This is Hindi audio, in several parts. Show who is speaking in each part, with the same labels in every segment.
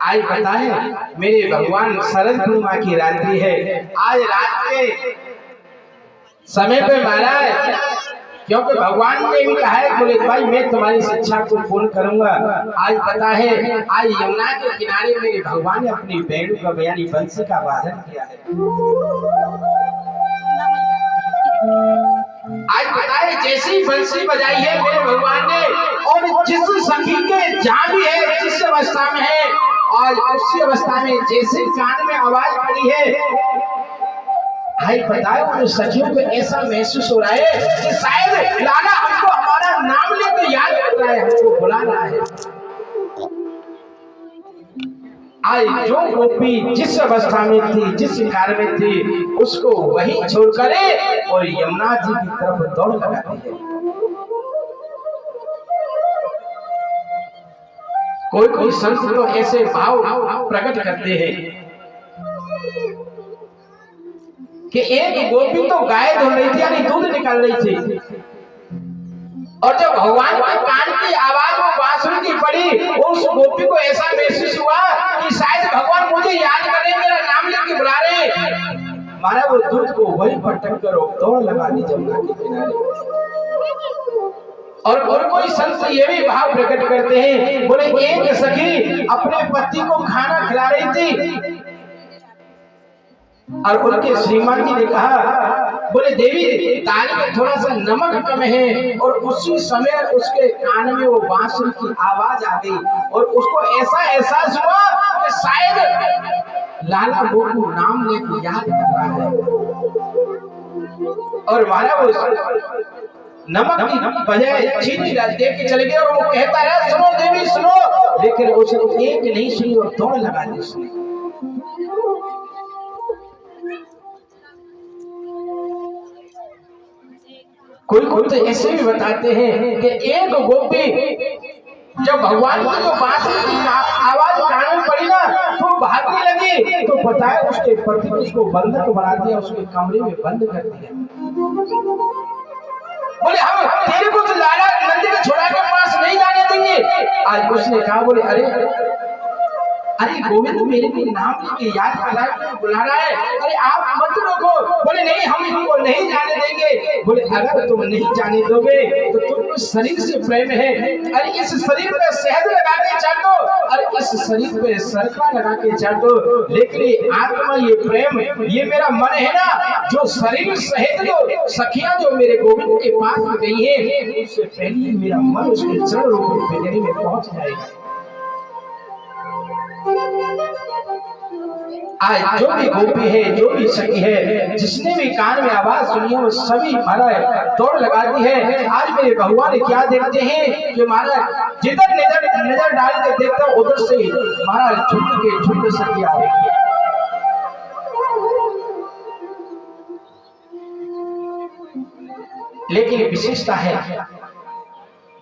Speaker 1: आज बताएं मेरे भगवान शरद पूर्णिमा की रात्रि है। आज रात के समय पे महाराज, क्योंकि भगवान ने भी कहा है बोले भाई मैं तुम्हारी शिक्षा को पूर्ण करूंगा। आज पता है आज यमुना के किनारे मेरे भगवान ने अपनी वेणु का यानी बंसी का वादन किया है। आज पता है जैसी बंसी बजाई है मेरे भगवान ने, और जिस सखी के जहाँ भी है जिस अवस्था में है और उसी अवस्था में जैसे कान में आवाज पड़ी है, भाई बताए उन सखियों को ऐसा महसूस हो रहा है कि शायद लाला हमको हमारा नाम लेकर याद कर रहा है, हमको बुला रहा है। आज जो गोपी जिस अवस्था में थी जिस कार्य में थी उसको वही छोड़कर और यमुना जी की तरफ दौड़ लगाती है। कोई कोई संत तो ऐसे भाव प्रकट करते हैं कि एक गोपी तो गाय धो रही थी यानी दूध निकाल रही थी, और जब भगवान के कान की आवाज वो बांसुरी की पड़ी, उस गोपी को ऐसा महसूस हुआ कि शायद भगवान मुझे याद कर रहे, मेरा नाम लेके बुला रहे। मारा वो दूध को वही पटक कर दौड़ लगा दी जमुना के किनारे। और कोई संत ये भी भाव प्रकट करते हैं, बोले एक सखी अपने पति को खाना खिला रही थी और उनके श्रीमान जी ने कहा बोले देवी दाल में थोड़ा सा नमक कम है, और उसी समय उसके कान में वो बांसुरी की आवाज आ गई और उसको ऐसा एहसास हुआ कि शायद लाला गोकू नाम लेके याद कर रहा है। और मारा वो नमक की बजाय चीनी दे के चले गए और वो कहता है सुनो देवी सुनो, लेकिन उसने एक नहीं सुनी और दौड़ लगा दी उसने। कोई कोई तो ऐसे भी बताते हैं कि एक गोपी जब भगवान की जो बांसुरी की आवाज कान में पड़ी ना तो भागने लगी, तो बताया उसके पति ने उसको बंधक बना दिया, उसके कमरे में बंद कर दिया। बोले हम तेरे को तो लाला नंदी को छोड़ा के पास नहीं जाने देंगे। आज उसने कहा बोले अरे गोविंद मेरे को नाम लेके याद कर रहा है, बुला रहा है, अरे आप मत रोको। बोले नहीं हम इनको नहीं जाने देंगे। बोले अगर तुम नहीं जाने दोगे तो तुमको शरीर से प्रेम है, अरे इस शरीर पे शहद लगा के चाटो और इस शरीर पे सरका लगा के चाटो, लेकिन ये आत्मा ये प्रेम ये मेरा मन है ना, जो शरीर सहित जो सखियां जो मेरे गोविंद के पास में गई है उससे पहले मेरा मन उसके चरण रूप में पहुंच जाएगा। आज जो भी गोपी है जो भी सखी है जिसने भी कान में आवाज सुनी है वो सभी महाराज दौड़ लगाती है। आज मेरे भगवान क्या देखते हैं कि महाराज जिधर नजर डाल के देखता उधर से महाराज झुंड सखी आ रही है। लेकिन विशेषता है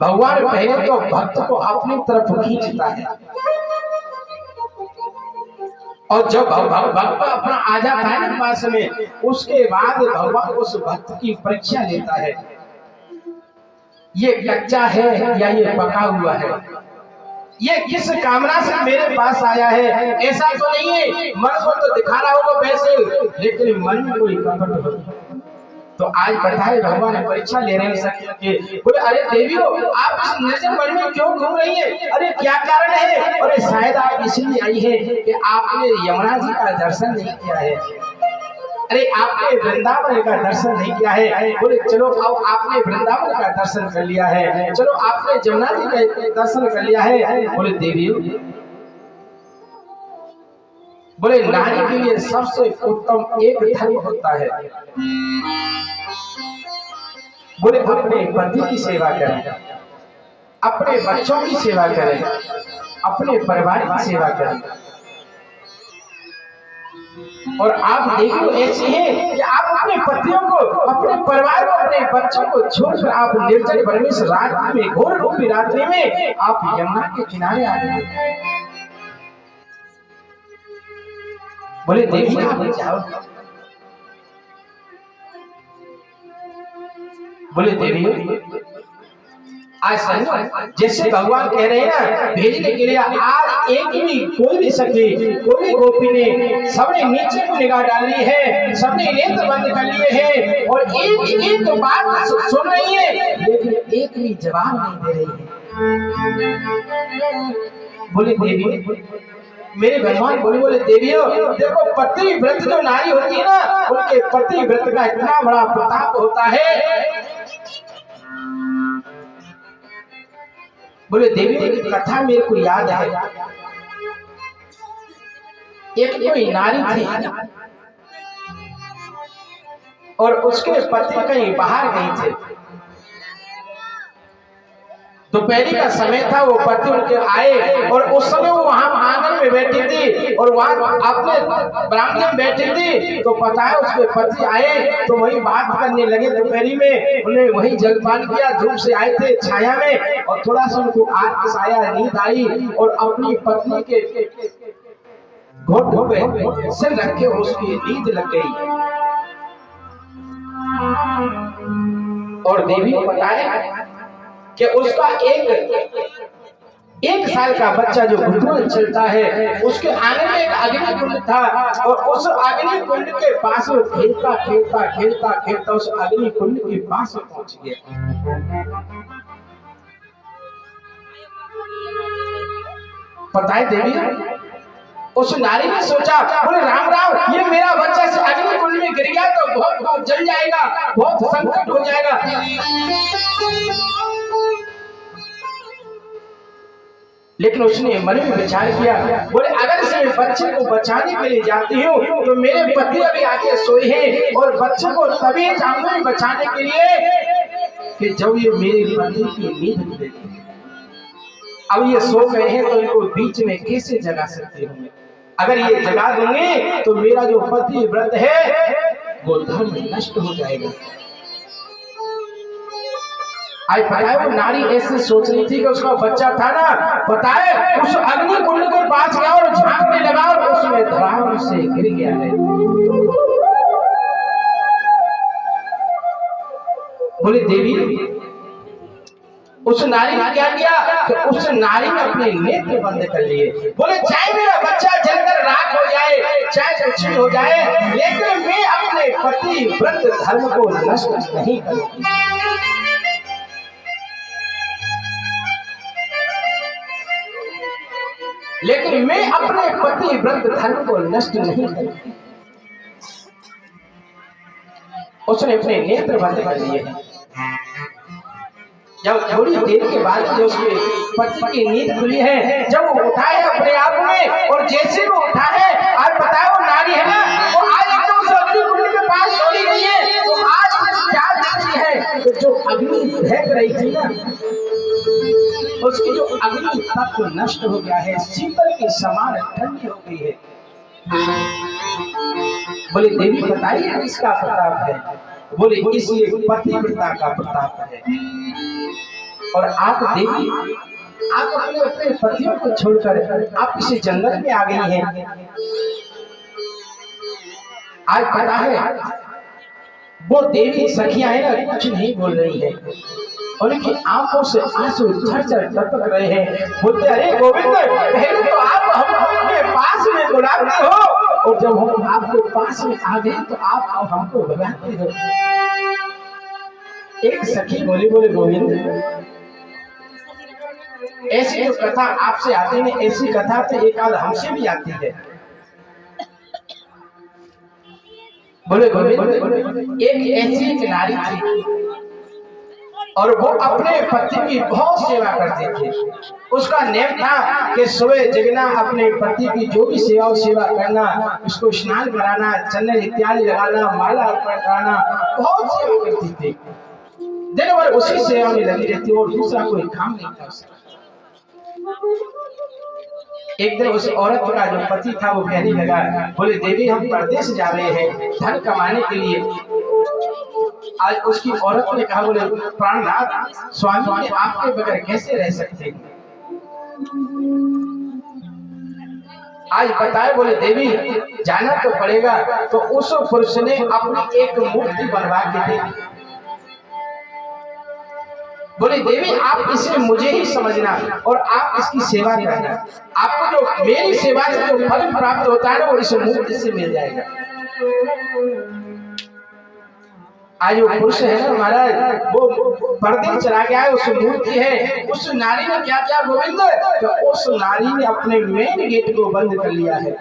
Speaker 1: भगवान पहले तो भक्त को अपनी तरफ खींचता है, और जब भक्त अपना आ जाता है ना पास में, उसके बाद भगवान उस भक्त की परीक्षा लेता है, ये कच्चा है या ये पका हुआ है, ये किस कामना से मेरे पास आया है। ऐसा तो नहीं है मन को तो दिखा रहा होगा वैसे, लेकिन मन में कोई कपट हो। तो आज बताए भगवान परीक्षा ले रहे हैं सखियों के। बोले अरे देवी हो आप इस नजर मन में क्यों घूम रही है, अरे क्या कारण है। अरे शायद आप इसलिए आई है कि आपने यमुना जी का दर्शन नहीं किया है, अरे आपने वृंदावन का दर्शन नहीं किया है। बोले चलो आओ आपने वृंदावन का दर्शन कर लिया है, चलो आपने यमुना जी का दर्शन कर लिया है। बोले देवी बोले नारी के लिए सबसे उत्तम एक धर्म होता है, बोले अपने पति की सेवा करें, अपने बच्चों की सेवा करें, अपने परिवार की सेवा करें। और आप देखो ऐसे हैं कि आप अपने पतियों को अपने परिवार को अपने बच्चों को छोड़कर आप निर्जन वन में रात्रि में घोर रूपी रात्रि में आप यमुना के किनारे आ गए। बोले देवी आप जाओ। बोले देवी आज संग जैसे भगवान कह रहे हैं ना भेजने के लिए, आज एक भी कोई भी सखी कोई भी गोपी ने सबने नीचे को निगाह डाली है, सबने नेत्र बंद कर लिए हैं और एक एक बात सुन रही है, लेकिन एक भी जवाब नहीं दे रही है। बोले देवी, मेरे भगवान बोले देवियों, देखो पति व्रत जो नारी होती है ना, उनके पति व्रत का इतना बड़ा प्रताप होता है। बोले देवी एक कथा मेरे को याद है, एक कोई नारी थी और उसके पति कहीं बाहर गए थे। दोपहर का समय था, वो पति उनके आए और उस समय वो वहां आंगन में बैठी थी और वहां अपने बरामदे में बैठी थी। तो पता है उसके पति आए तो वही बात करने लगे। दोपहरी में उन्हें वही जलपान किया, धूप से आए थे छाया में, और थोड़ा सा उनको आग आया, नींद आई और अपनी पत्नी के घोट पे सिर रखे उसकी नींद लग गई। और देवी को बताया कि उसका एक साल का बच्चा जो घुटने चलता है, उसके आंगन में एक अग्नि कुंड था और उस अग्नि कुंड के पास वो खेलता उस अग्नि कुंड के पास पहुंच गया। पता है देवी, उस नारी ने सोचा, बोले राम राम, ये मेरा बच्चा से अग्नि कुंड में गिर गया तो बहुत जल जाएगा, बहुत संकट हो जाएगा। लेकिन उसने मन में विचार किया, बोले अगर से बच्चे को बचाने के लिए जाती हूँ तो मेरे पति अभी आके सोए हैं और बच्चे को तभी जाऊंगी बचाने के लिए कि जब ये मेरे पति की नींद खुलेगी। अब ये सो गए हैं तो इनको बीच में कैसे जगा सकते होंगे? अगर ये जगा दूंगी तो मेरा जो पति व्रत है वो धर्म नष्ट हो जाएगा। आज बताए वो नारी ऐसे सोच रही थी कि उसका बच्चा था ना, बताए उस अग्नि कुंड के पास गया और झांकने लगा और उसमें धड़ाम से गिर गया है। बोले देवी, उस नारी ने क्या किया कि उस नारी ने अपने नेत्र बंद कर लिए। बोले चाहे मेरा बच्चा जलकर राख हो जाए, चाहे कुछ भी हो जाए, लेकिन मैं अपने पति व्रत धर्म को नष्ट नहीं करूंगी। लेकिन मैं अपने पति व्रत धर्म को नष्ट नहीं करूंगी। उसने अपने नेत्र बंद कर लिए। जब थोड़ी देर के बाद जो उसके पति की नींद खुली है, जब वो उठा है अपने आप में और जैसे वो उठा है, आज बताया वो नारी है ना, वो आज एकदम उस अग्नि कुंड के पास दौड़ी गई है। तो आज क्या देखती है, तो जो अग्नि दहक रही थी ना, उसकी जो अग्नि तत्व नष्ट हो गया है, शीतल के समान ठंडी हो गई है। बोले देवी बताइए किसका प्रताप है? बोले इसलिए पतिव्रता का प्रताप है। और आप देवी, आप अपने पतियों को छोड़कर आप किसी जंगल में आ गई हैं। आज पता है वो देवी सखियां है ना, कुछ नहीं बोल रही है, उनकी आंखों से आंसू झरझर टपक रहे हैं। बोलते अरे गोविंद, पहले तो आप हमको पास में बुलाते हो और जब हम आपके पास में आ गए तो आप हमको भगाते हो। एक सखी बोली, बोले गोविंद, ऐसी जो कथा आपसे आती है, ऐसी कथा तो एक आध हमसे भी आती है। बोले गोविंद, एक ऐसी एक नारी थी और वो अपने पति की बहुत सेवा करती थी। उसका नेम था कि सुबह जगना, अपने पति की जो भी सेवा करना, उसको स्नान कराना, चंदन इत्यादि लगाना, माला अर्पण कराना, बहुत सेवा करती थी। दिन भर उसी सेवा में लगी रहती और दूसरा कोई काम नहीं था उसका। एक दिन उस औरत का जो पति था वो कहने लगा, बोले देवी हम परदेश जा रहे हैं धन कमाने के लिए। आज उसकी औरत ने कहा, बोले प्राणनाथ स्वामी ने आपके बगैर कैसे रह सकते? आज बताए, बोले देवी जाना तो पड़ेगा। तो उस पुरुष ने अपनी एक मूर्ति बनवा के दी बोले देवी आप इसे मुझे ही समझना और आप इसकी सेवा करना, आपको जो मेरी सेवा से जो फल प्राप्त होता है ना वो इस मूर्ति से मिल जाएगा। आज वो पुरुष है ना महाराज, वो पर्दे चला गया है, उस मूर्ति है, उस नारी ने क्या किया गोविंद, तो उस नारी ने अपने मेन गेट को बंद कर लिया है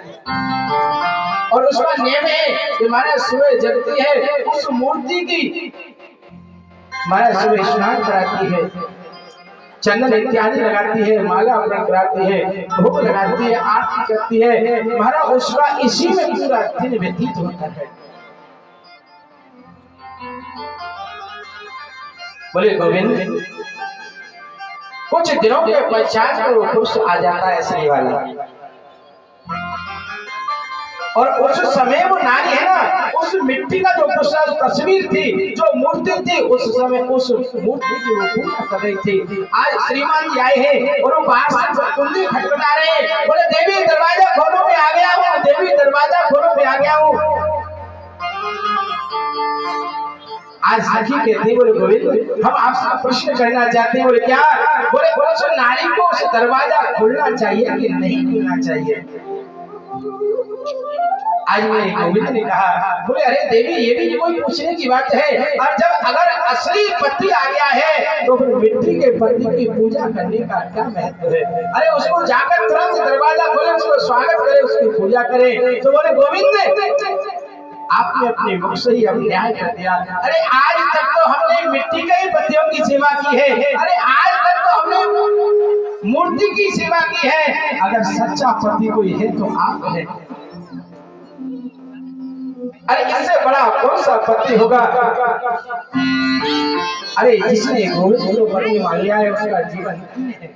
Speaker 1: और उसका नियम है कि महाराज सुबह जगती है उस मूर्ति की महाराज सुबह स्नान कराती है, चंदन इत्यादि लगाती है, माला अर्पण कराती है, भोग लगाती है, आरती करती है, महाराज उसका इसी में पूरा दिन व्यतीत होता है। बोले गोविंद कुछ दिनों के पश्चात वो पुरुष आ जाता है श्री वाला, और उस समय वो नारी है ना, उस मिट्टी का जो तस्वीर थी, जो मूर्ति थी, उस समय उस मूर्ति की वो पूजा कर रही थी। आज श्रीमान जी आए हैं और वो बाहर से कुंडी खटखटा रहे हैं, बोले देवी दरवाजा खोलो मैं आ गया हूँ, देवी दरवाजा खोलो मैं आ गया हूँ। आज सखी कहते हैं बोले गोविंद हम आपसे प्रश्न करना चाहते हैं। बोले क्या? बोले उस नारी को उस दरवाजा खोलना चाहिए कि नहीं खोलना चाहिए? आज मेरे गोविंद ने कहा, बोले अरे देवी ये भी कोई पूछने की बात है, और जब अगर असली पति आ गया है तो फिर मिट्टी के पति की पूजा करने का क्या महत्व है? अरे उसको जाकर तुरंत दरवाजा खोले, उसको स्वागत करे, उसकी पूजा करे। तो बोले गोविंद आपने अपने मुख से ही अन्याय कर दिया। अरे आज तक तो हमने मिट्टी के ही पतियों की सेवा की है, अरे आज तक तो हमने मूर्ति की सेवा की है, अगर सच्चा पति कोई है तो आप है। अरे इससे बड़ा कौन सा पति होगा? अरे जिसने गोविंद को पत्नी मान लिया है उसका जीवन धन्य है।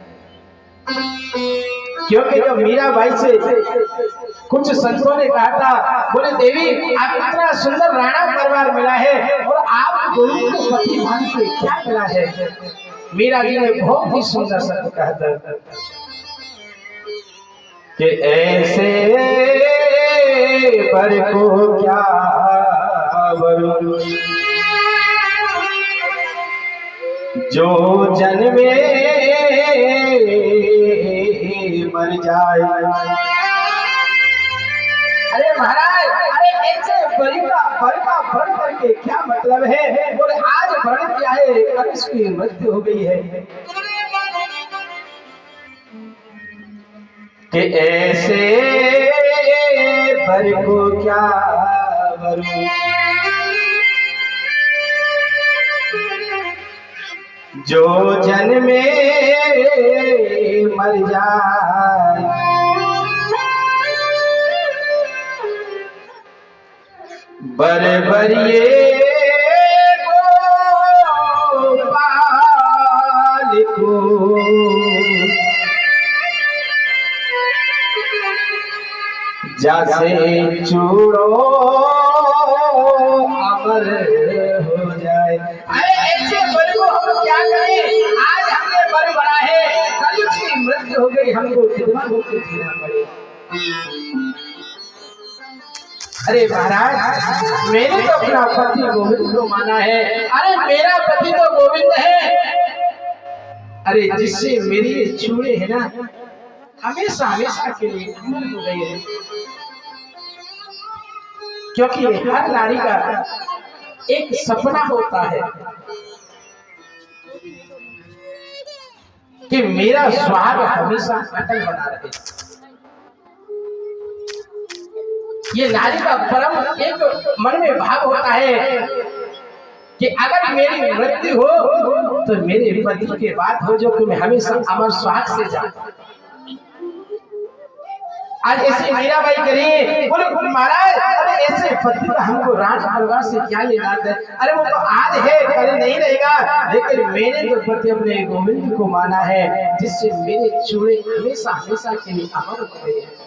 Speaker 1: क्योंकि जब मीराबाई से कुछ संतों ने कहा था, बोले देवी आप इतना सुंदर राणा परिवार मिला है और आप गोविंद को पति मान के क्या मिला है? मीरा जी ने बहुत ही सुंदर शब्द कहा था कि ऐसे पर को क्या वरुण जो जन्मे मर जाए। अरे महाराज अरे ऐसे बड़ी का भर करके क्या मतलब है? बोले आज भरण क्या है, कल इसकी मृत्यु हो गई है। कि ऐसे पर को क्या वरुण जो जन्मे मर जाए। बरबरिए गोपाल को जैसे चूड़ो अमर हो जाए। अरे ऐसे बर को हम क्या करें? आज हमने बर बना है, कल उसकी मृत्यु हो गई, हमको कितना होकर जीना पड़े। अरे महाराज मैंने तो अपना पति गोविंद को माना है, अरे मेरा पति तो गोविंद है। अरे जिससे मेरी छुए है ना हमेशा हमेशा के लिए अमर हो गई है। क्योंकि हर नारी का एक सपना होता है कि मेरा स्वाद हमेशा अटल बना रहे। ये नारी का परम एक मन में भाव होता है कि अगर मेरी मृत्यु हो तो मेरे पति के बाद हो जो कि मैं हमेशा अमर स्वाद से जाऊं। आज ऐसे मीराबाई करिए, बोले महाराज अरे ऐसे पति का हमको राज परिवार से क्या लेना है? अरे वो तो आज है कल नहीं रहेगा, लेकिन मैंने तो पति अपने गोविंद को माना है जिससे मेरे चूड़े हमेशा हमेशा के लिए अमर हो गए हैं।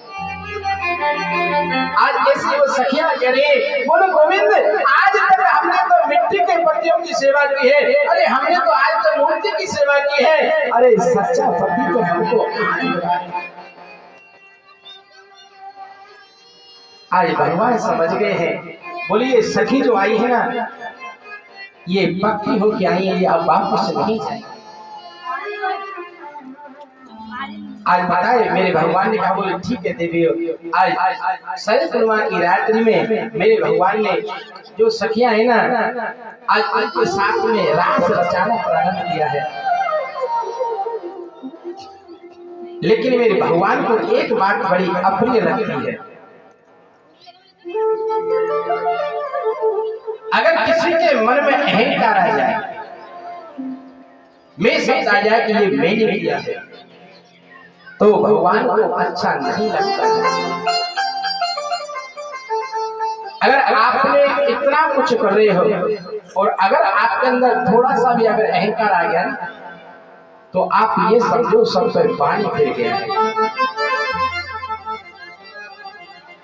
Speaker 1: आज ऐसी वो सखियां कह रही, बोलो गोविंद आज तक हमने तो मिट्टी के पतियों की सेवा की है, अरे हमने तो आज तो मूर्ति की सेवा की है। अरे सच्चा पति तो हमको आज भगवान समझ गए हैं। बोलिए सखी जो आई है ना ये भक्ति हो के आई है, ये अब वापस नहीं जाएगी। आज बताए मेरे भगवान ने कहा, बोले ठीक है देवी। आज शरद पूर्णिमा की रात्रि में मेरे भगवान ने जो सखियां है ना, आज उनके साथ में रास रचाना प्रारंभ किया है। लेकिन मेरे भगवान को एक बात बड़ी अप्रिय लगती है, अगर किसी के मन में अहंकार आ जाए, मैं शब्द आ जाए कि ये मैंने किया है, तो भगवान को अच्छा नहीं लगता है। अगर आपने इतना कुछ कर रहे हो और अगर आपके अंदर थोड़ा सा भी अगर अहंकार आ गया ना, तो आप ये समझो सब पे पानी फिर गया है।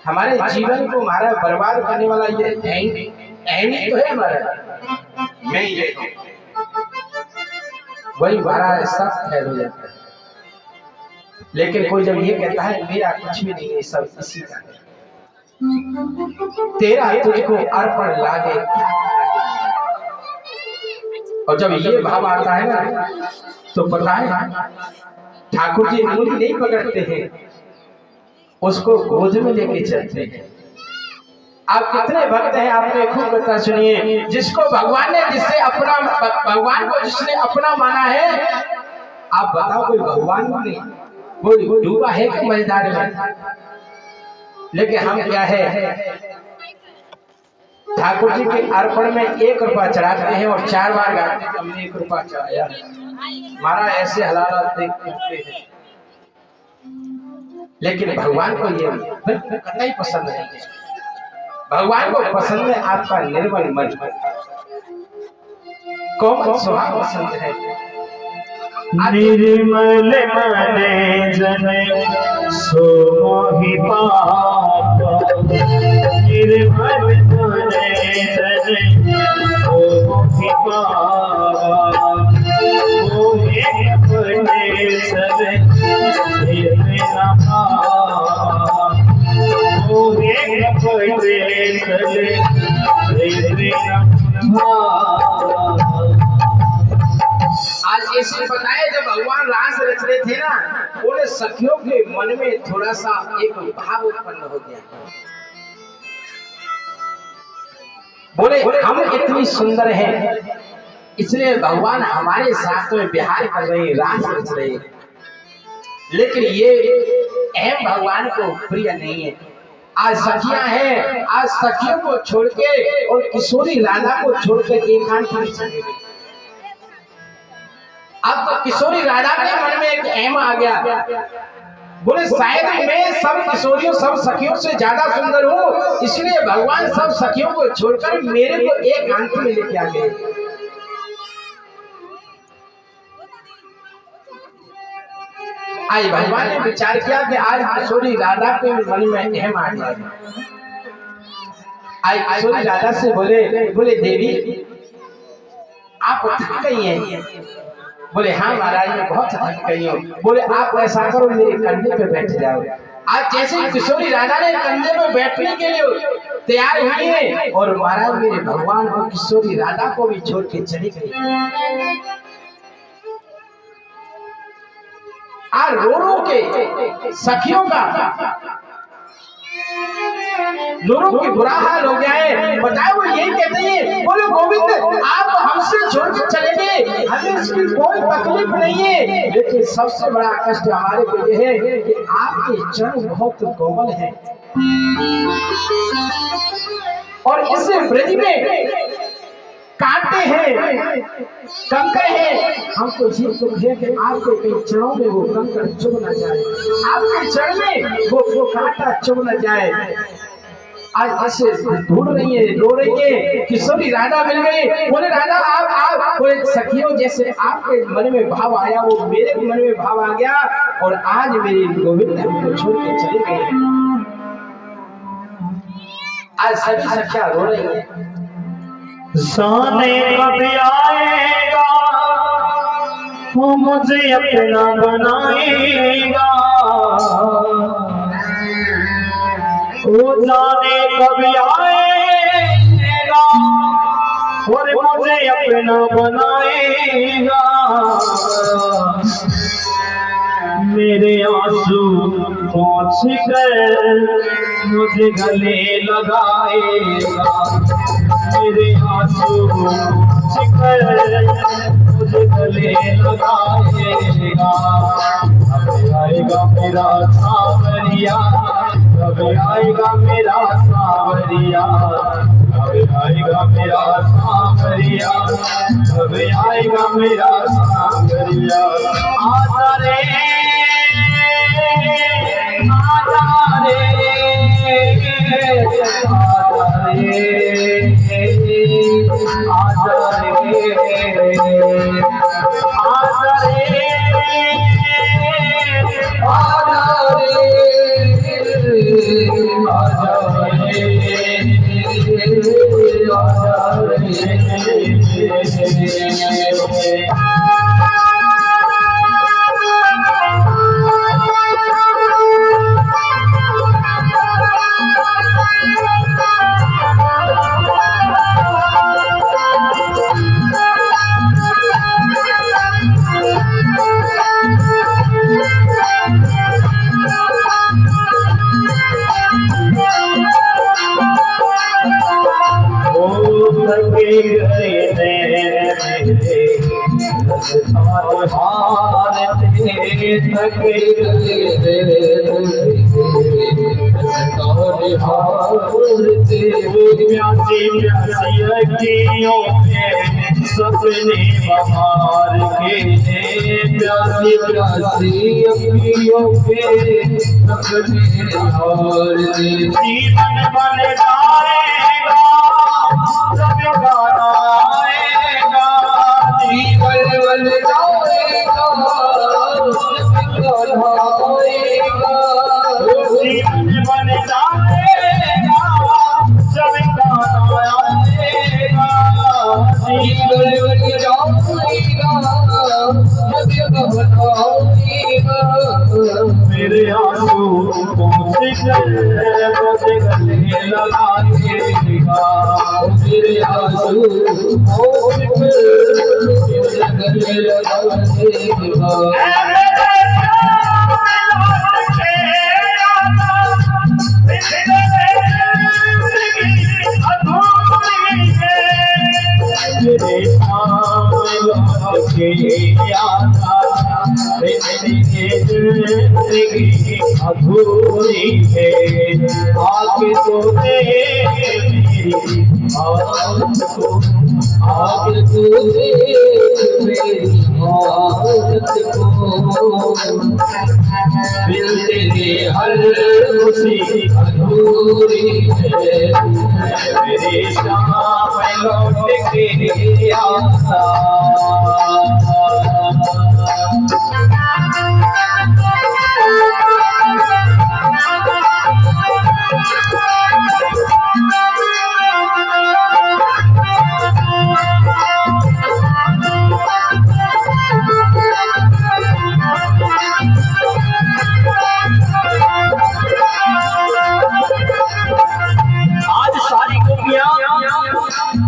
Speaker 1: हमारे जीवन को हमारा बर्बाद करने वाला ये अहंकार तो है हमारा, मैं ये वही हमारा सब फैल हो जाता है। लेकिन कोई जब ये कहता है मेरा कुछ भी नहीं है, सब इसी का है, तेरा तुझको अर्पण लागे क्या, और जब ये भाव आता है ना, तो पता है ठाकुर जी मूली नहीं पकड़ते हैं, उसको गोद में लेके चलते हैं। आप कितने भक्त हैं, आपने खूब कथा सुनिए, जिसको भगवान ने जिससे अपना, भगवान को जिसने अपना माना है, आप बताओ कोई भगवान नहीं, कोई डूबा है कि मजेदार में। लेकिन हम क्या है, ठाकुर जी के अर्पण में 1 रुपया चढ़ाते हैं और 4 बार गाते हैं हमने 1 रुपया चढ़ाया, हमारा ऐसे हालात देखते हैं। लेकिन भगवान को ये कतई पसंद नहीं है। भगवान को पसंद है आपका निर्मल मन, कोमल स्वभाव पसंद है।
Speaker 2: निर्मल मन जन सो मोहि पाप, निर्मल मन जन सो मोहि पाप, मोहे अपने सब देव नहा, मोहे अपने सब देव नहा।
Speaker 1: आज ऐसे बताए जब भगवान रास रच रहे थे ना, उन्हें सखियों के मन में थोड़ा सा एक भाव उत्पन्न हो गया, बोले हम इतनी सुंदर हैं, इसलिए भगवान हमारे साथ में विहार कर रहे हैं, रास रच रहे हैं। लेकिन ये अहम भगवान को प्रिय नहीं है। आज सखियां हैं, आज सखियों को छोड़ के और किशोरी राधा को छोड़ के एकांत में चले गए। अब तो किशोरी राधा के मन में एक अहम आ गया, बोले शायद मैं सब किशोरियों सब सखियों से ज्यादा सुंदर हूँ, इसलिए भगवान सब सखियों को छोड़कर मेरे को एक अंत में लेके आ गए। आज भगवान ने विचार किया कि आज किशोरी राधा के मन में अहम आ गया। आज किशोरी राधा से बोले देवी आप थक गई हैं? बोले हाँ महाराज मैं बहुत थक गई हूँ। बोले आप ऐसा करो मेरे कंधे पे बैठ जाओ। आज जैसे किशोरी राधा ने कंधे पे बैठने के लिए तैयार हुई है और महाराज मेरे भगवान को किशोरी राधा को भी छोड़ के चली गई। आज रो के सखियों का दोनों की बुरा हाल हो गया है। बताए वो यही कहते हैं, बोले गोविंद आप हमसे छोड़ के चले गए, हमें इसकी कोई तकलीफ नहीं है, लेकिन सबसे बड़ा कष्ट हमारे को यह है कि आपके चरण बहुत कोमल हैं और इस ब्रज में कांटे हैं, कंकड़ है। हमको ये दुख है कि आपके कई चरणों में वो कंकड़ चुभ न जाए, आपके चरण में वो कांटा चुभ न जाए। आज ऐसे ढूंढ रही है, रो रही है, किशोरी राधा मिल गई। बोले राधा आप बोले सखियों जैसे आपके मन में भाव आया वो मेरे मन में भाव आ गया और आज मेरे गोविंद हमको छोड़ के चले गए। आज सभी सखियां रो रही है।
Speaker 2: साने कभी आएगा वो मुझे अपना बनाएगा, वो जाने कभी आएगा और मुझे अपना बनाएगा। मेरे आंसू पहुँच कर मुझे गले लगाएगा, मेरे आंसू पहुँच कर मुझे गले लगाएगा। अब आएगा मेरा सावरिया, अब आएगा मेरा सावरिया, अब आएगा मेरा सावरिया, अब आएगा मेरा सावरिया। आजा रे आजा रे आजा रे आजा रे आजा रे सपने बहार के प्यासी प्यासी अखियों के सपने बहार के जीवन बन जाएगा जब गाना आएगा, जीवन बन जाएगा जब गाना आएगा, जीवन बन जाएगा जब गाना आएगा, जीवन बन जाएगा जब गाना आएगा। मेरे आंसू पहुँच गए मुझे गले लगाएगा, मेरे आंसू पहुँच गए मुझे गले लगाएगा। मेरे सामने लौट के आता, जिंदगी अधूरी है, आके तो देख मेरी हालत को, आके तो देख मेरी हालत को, जिंदगी हर खुशी अधूरी है, मेरे सामने लौट के आता।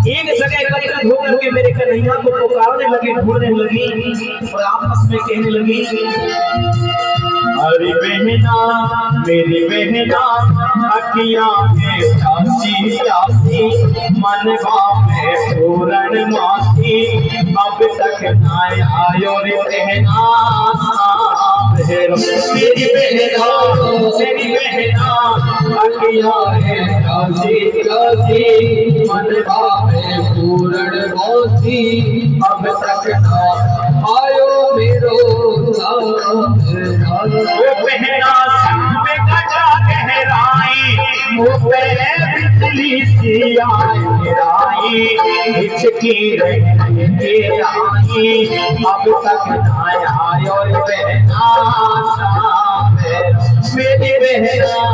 Speaker 2: एक जगह एकत्रित होकर के मेरे कन्हैया को पुकारने लगी, ढूंढने लगी और आपस में कहने लगी, अरे बहना मेरी बहना अखियां में प्यासी प्यासी, मनवा में पूर्ण मासी, अब तक ना आयो रे बहना, मेरी बहना अखियां में प्यासी प्यासी, मनवा में पूर्ण मासी, अब तक ना आयो मेरो बहना। सामने कटा गहराई मुँह पे बिजली सी आई, हिचकी रही आई, अब तक ना आयो बहना, मेरी बहना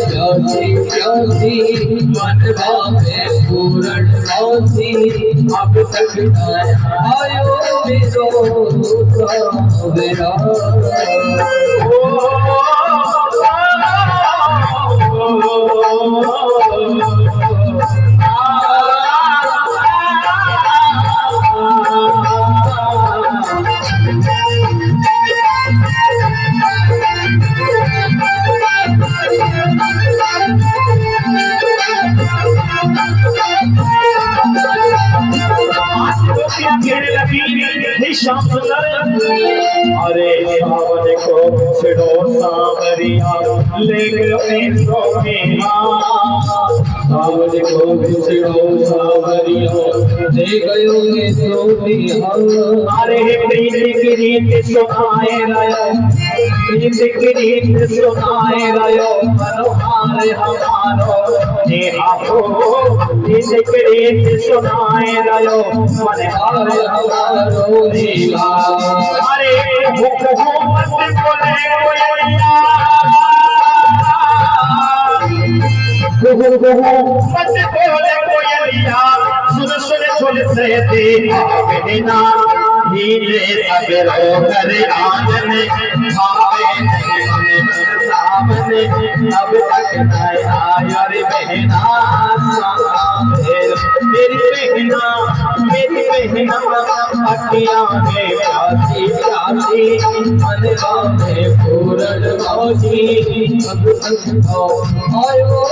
Speaker 2: प्यासी प्यासी, मनवा में पूर्ण मासी, अब तक ना आयो मेरा श्याम सुंदर अरे सावन को छिड़ो सावरिया ले गयो सोनिया
Speaker 3: सावन को छिड़ो सावरिया ले गयो सोनिया
Speaker 2: अरे प्रीत की रीत सुनाए रयो प्रीत की रीत सुनाए रयो मनोहार हमारो ने आपो प्रीत की रीत सुनाए रयो मनोहार हमारो नीला अरे भूख मत बोले कोयलिया मत बोले कोयलिया सुन सुन सुन से दे बिना हीरे सबरो कर आंगन भावे सामने अब तक नहीं आया रे बहना मेरी बहना अखियां में प्यासी प्यासी मनवा में पूरन मौजी
Speaker 3: आयो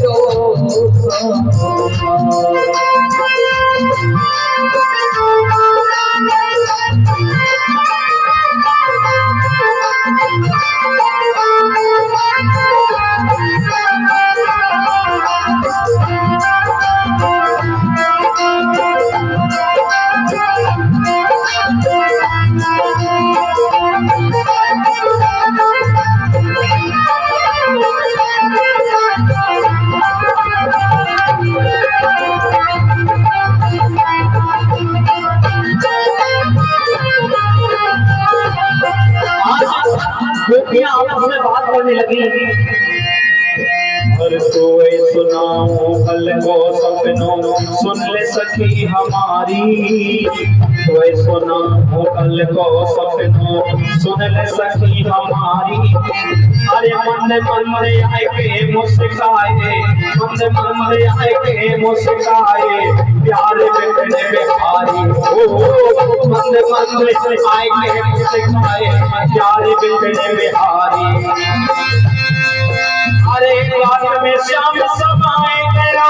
Speaker 3: रो
Speaker 2: गोपियां आपस में बात करने लगी हर कोई सुनाओ कल को सपनों सुन ले सखी हमारी कोई सुनाओ कल को सपनों सुन ले सखी हमारी अरे मन मन आए के मुस्काए मन आए के मुस्काए प्यार बिकने बिहारी ओ मन आए के मुस्काए प्यार बिकने बिहारी अरे रात में श्याम समाए गया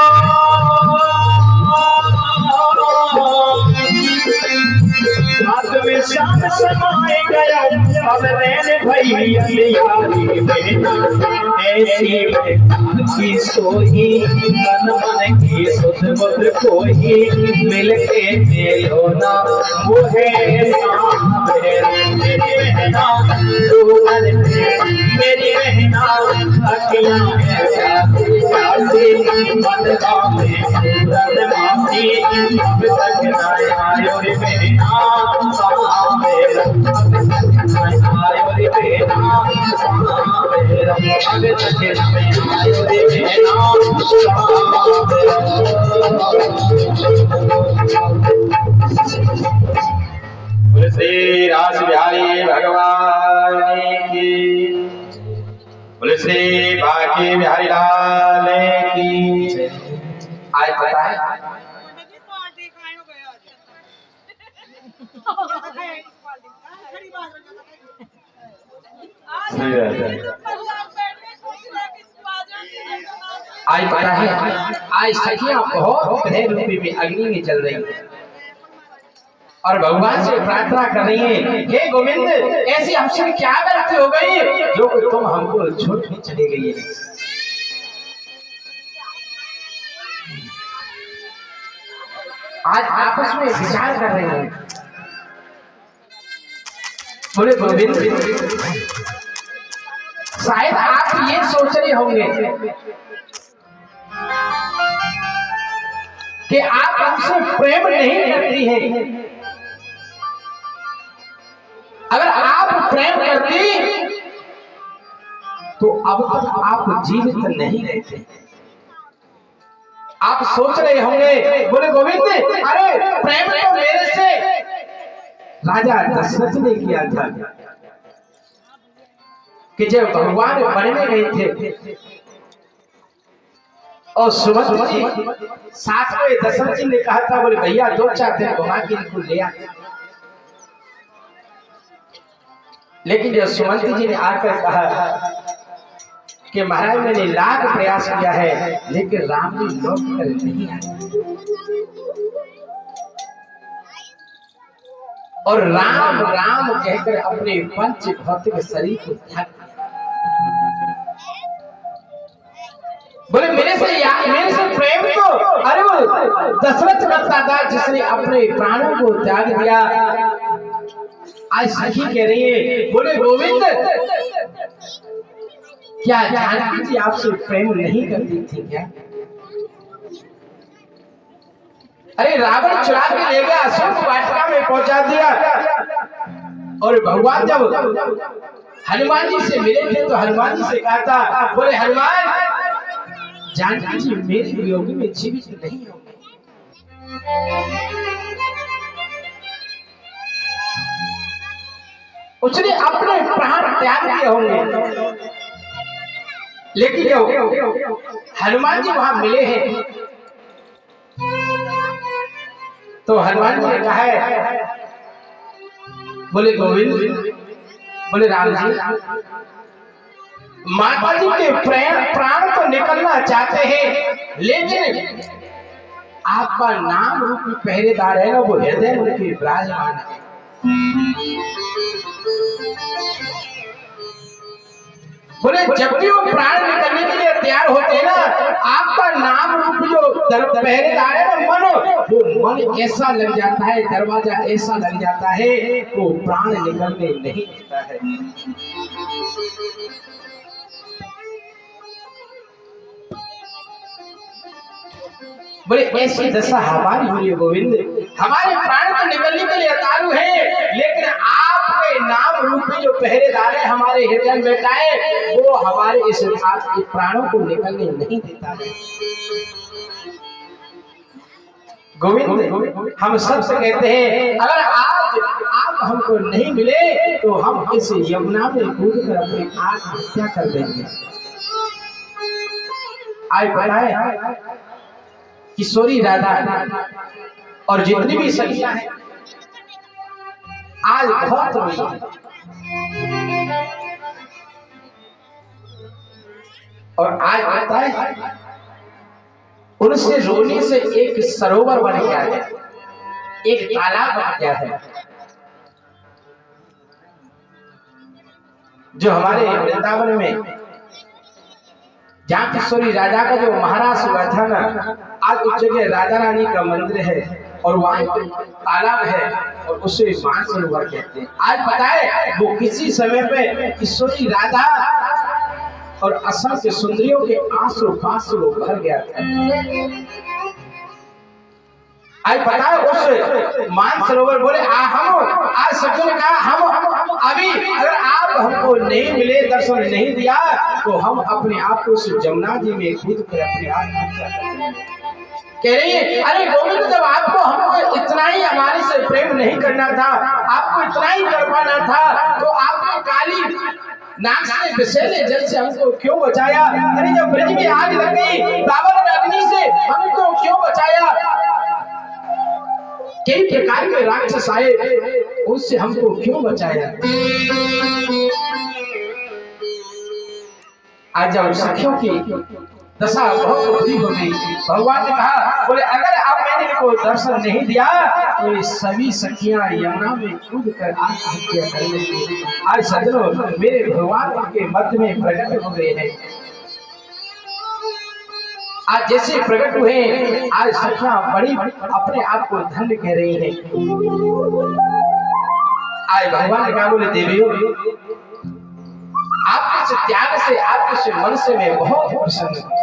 Speaker 2: रात में श्याम समाए गया अब रैन भैया बहना ऐसी की सोई तन मन की सुध बुध कोई मिल के मेलो ना वो है मेरी बहना मेरी बहना अखियां में प्यासी प्यासी मनवा में पूरन मासी अब तक नहीं आयो रे बहना मेरा आयो रे बहना मेरा अब तक नहीं आयो रे बहना
Speaker 1: श्री रास बिहारी भगवान की बोले श्री बांके बिहारी लाल की आज पता है आज पता है आज सखियां बहुत प्रेम रूपी में अग्नि में चल रही है और भगवान से प्रार्थना कर रही है हे गोविंद ऐसी हमसे क्या गलती हो गई जो कि तुम हमको छोड़ के चली गई है। आज आपस में विचार कर रहे हैं बोले गोविंद शायद आप ये सोच रहे होंगे कि आप हमसे प्रेम नहीं करती हैं। अगर आप प्रेम करती तो अब तक आप जीवित नहीं रहते। आप सोच रहे होंगे बोले गोविंद अरे प्रेम तो मेरे से राजा दशरथ ने किया था कि जब भगवान वन में गए थे और सुभद्रा जी साथ में दशरथ जी ने कहा था बोले भैया 2-4 दिन घुमा के इनको ले आ। लेकिन जब सुमंत जी ने आकर कहा कि महाराज मैंने लाख प्रयास किया है लेकिन राम जी लौट कर नहीं आए। और राम राम कहकर अपने पंच भौतिक शरीर को त्याग दिया। बोले मेरे से प्रेम तो अरे वो दशरथ करता था जिसने अपने प्राणों को त्याग दिया। आज सखी कह रही है, बोले गोविंद क्या जानकी जी आपसे प्रेम नहीं करती थी क्या? अरे रावण चुरा के ले गया, अशोक वाटिका में पहुंचा दिया। और भगवान जब हनुमान जी से मिले थे तो हनुमान जी से कहा था, बोले हनुमान जानकी जी मेरे वियोग में जीवित नहीं होंगे। उसने अपने प्राण त्याग दिए होंगे। लेकिन जब हनुमान जी वहां मिले हैं तो हनुमान जी ने कहा है, बोले गोविंद, बोले राम जी माता जी के प्राण तो निकलना चाहते हैं, लेकिन आपका नाम रूपी पहरेदार है ना, वो हृदय उनके विराजमान है। बोले जब भी वो प्राण निकलने के लिए तैयार होते हैं ना, आपका नाम रूप जो पहरेदार है ना मन, वो मन ऐसा लग जाता है, दरवाजा ऐसा लग जाता है, वो प्राण निकलने नहीं देता है। बोले ऐसी दशा हमारी हुई है गोविंद, हमारे प्राण तो निकलने के लिए अतारू है, लेकिन आपके नाम रूपी जो पहरेदार है हमारे हृदय में बैठा है, वो हमारे इस प्राणों को निकलने नहीं देता है। गोविंद हम सबसे कहते हैं, अगर आज आप हमको नहीं मिले तो हम इस यमुना में कूद कर अपनी आत्महत्या कर देंगे। आज बताए किशोरी राधा और जितनी भी सखियां हैं आज बहुत रोई है। और आज आता है उनसे रोने से एक सरोवर बन गया है, एक तालाब बन गया है। जो हमारे वृंदावन में जहाँ किशोरी राधा का जो महाराज हुआ था ना, आज उस जगह राधा रानी का मंदिर है और वहाँ तालाब है और उसे मानसरोवर कहते हैं। आज बताए वो किसी समय पे किशोरी राधा और असंख्य सुंदरियों के आंसू पासों भर गया था। आज पता है उस मानसरोवर बोले हम आज सज्जन ने कहा हम अभी अगर आप हमको नहीं मिले, दर्शन नहीं दिया, तो हम अपने आप को उस जमुना जी में कूद कर अपने आप कह रही है, अरे गोविंद जब आपको हमको इतना ही हमारे से प्रेम नहीं करना था, आपको इतना ही तड़पाना था, तो आपने काली नाक से विषैले जल से हमको क्यों बचाया? अरे जब ब्रज में आग लग गई, दावर अग्नि से हमको क्यों बचाया? कई प्रकार के राक्षस आए, उससे हमको क्यों बचाया? आज जब सखियों की दशा बहुत बुरी हो गई, भगवान ने कहा, बोले अगर आप मैंने इनको दर्शन नहीं दिया तो ये सभी सखियां यमुना में कूद कर आत्महत्या कर लेंगी। आज सज्जनों मेरे भगवान के मध्य में प्रकट हो गए हैं। आज जैसे प्रकट हुए, आज सखियां बड़ी अपने आप को धन्य कह रही हैं। आज भगवान ने कहा, बोले देवियों आपके इस त्याग से, आपके इस मन से मैं बहुत प्रसन्न हूं।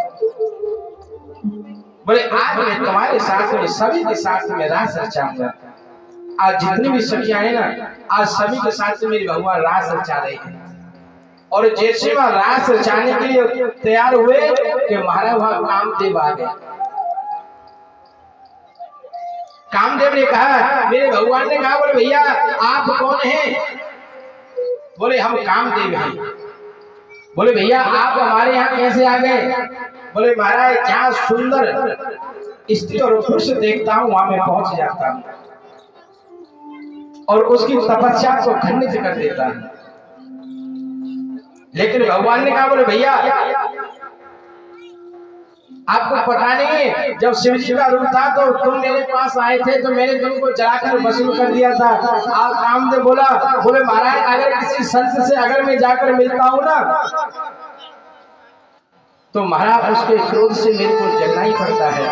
Speaker 1: बोले आज मैं तुम्हारे साथ में सभी के साथ में रास रचाऊंगा। आज जितनी भी सखियां हैं ना, आज सभी के साथ में मेरी भगवान रास रचा रहे हैं। और जैसे वह रास रचाने के लिए तैयार हुए कि महाराज वहां कामदेव आ गए। कामदेव ने कहा, मेरे भगवान ने कहा, बोले भैया आप कौन हैं? बोले हम कामदेव हैं। बोले भैया आप हमारे यहाँ कैसे आ गए? बोले महाराज जहाँ सुंदर स्त्री और पुरुष देखता हूँ वहां मैं पहुंच जाता हूँ और उसकी तपस्या को खंडित कर देता हूँ। लेकिन भगवान ने कहा, बोले भैया आपको पता नहीं है, जब शिव जी का रूप था तो तुम मेरे पास आए थे तो मैंने तुमको जलाकर भस्म कर दिया था। आप कामदेव बोले महाराज अगर किसी संत से अगर मैं जाकर मिलता हूँ ना तो महाराज उसके क्रोध से मेरे को जलना ही पड़ता है।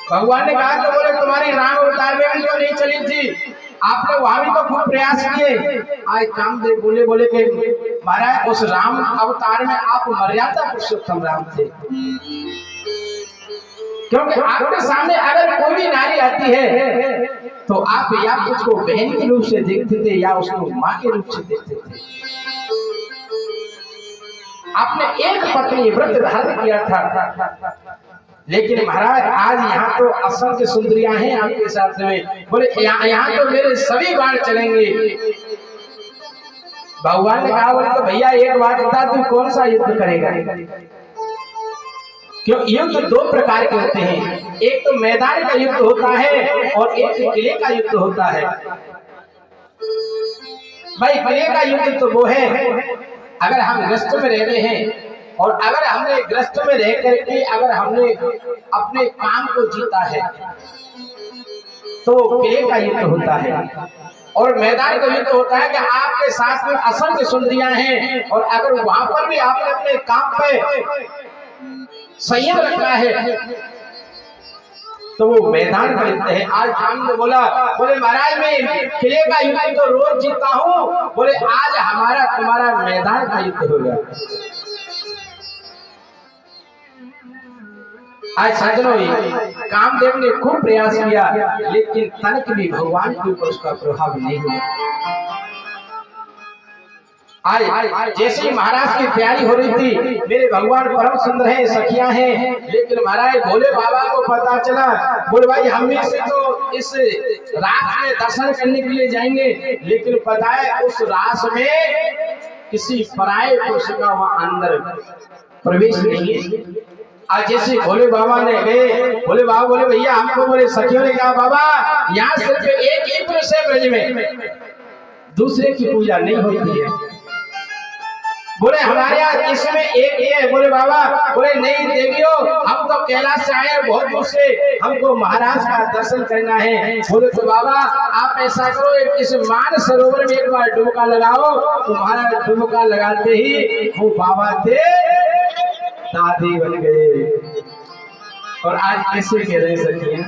Speaker 1: भगवान ने कहा तो बोले तुम्हारी राम अवतार में भी तो नहीं चली थी, आपने वहां भी तो खूब प्रयास किए। आज कामदेव बोले कि महाराज उस राम अवतार में आप मर्यादा पुरुषोत्तम राम थे, क्योंकि आपके सामने अगर कोई भी नारी आती है तो आप या उसको बहन के रूप से देखते थे या उसको माँ के रूप से देखते थे। आपने एक पत्नी व्रत धारण किया था, लेकिन महाराज आज यहाँ तो असंख्य सुंदरियां हैं आपके साथ में। बोले यहाँ तो मेरे सभी बाण चलेंगे। भगवान ने कहा बोले तो भैया एक बात बता तू कौन सा युद्ध करेगा? क्यों युद्ध दो प्रकार के होते हैं, एक तो मैदान का युद्ध होता है और एक किले का युद्ध होता है। भाई किले का युद्ध तो वो है अगर हम ग्रस्त में रह रहे हैं और अगर हमने ग्रस्त में रह करके अगर हमने अपने काम को जीता है तो किले का युद्ध होता है। और मैदान का युद्ध होता है कि आपके साथ में असंख्य सुंदरियां हैं और अगर वहां पर भी आपने अपने काम पे संयम रखा है तो वो मैदान का युद्ध है। आज हम ने बोले महाराज मैं किले का युद्ध तो रोज जीतता हूँ, बोले आज हमारा तुम्हारा मैदान का युद्ध होगा। आज सज्जनों कामदेव ने खूब प्रयास किया लेकिन तनिक भी भगवान के ऊपर उसका प्रभाव नहीं हुआ। आज जैसे महाराज की तैयारी हो रही थी, मेरे भगवान परम सुंदर हैं, सखियां हैं, लेकिन महाराज भोले बाबा को पता चला। बोले भाई हम भी से तो इस रास में दर्शन करने के लिए जाएंगे, लेकिन पता है उस रास में किसी पराये पुरुष का वहां अंदर प्रवेश नहीं है। आज जैसे भोले बाबा ने गए, भोले बाबा बोले भैया हमको, बोले सखियों ने कहा बाबा यहाँ सिर्फ एक ही पुरुष है ब्रज में, दूसरे की पूजा नहीं होती है। बोले हमारे यहाँ इसमें एक ही है। बोले बाबा, बोले नहीं देवियों हम तो कैलाश से आए हैं बहुत दूर से, हमको महाराज का दर्शन करना है। बोले तो बाबा आप ऐसा करो इस मान सरोवर में एक बार डुबका लगाओ। तो महाराज डुबका लगाते ही वो बाबा थे दादी बन गए। और आज कैसे कह रहे सखियां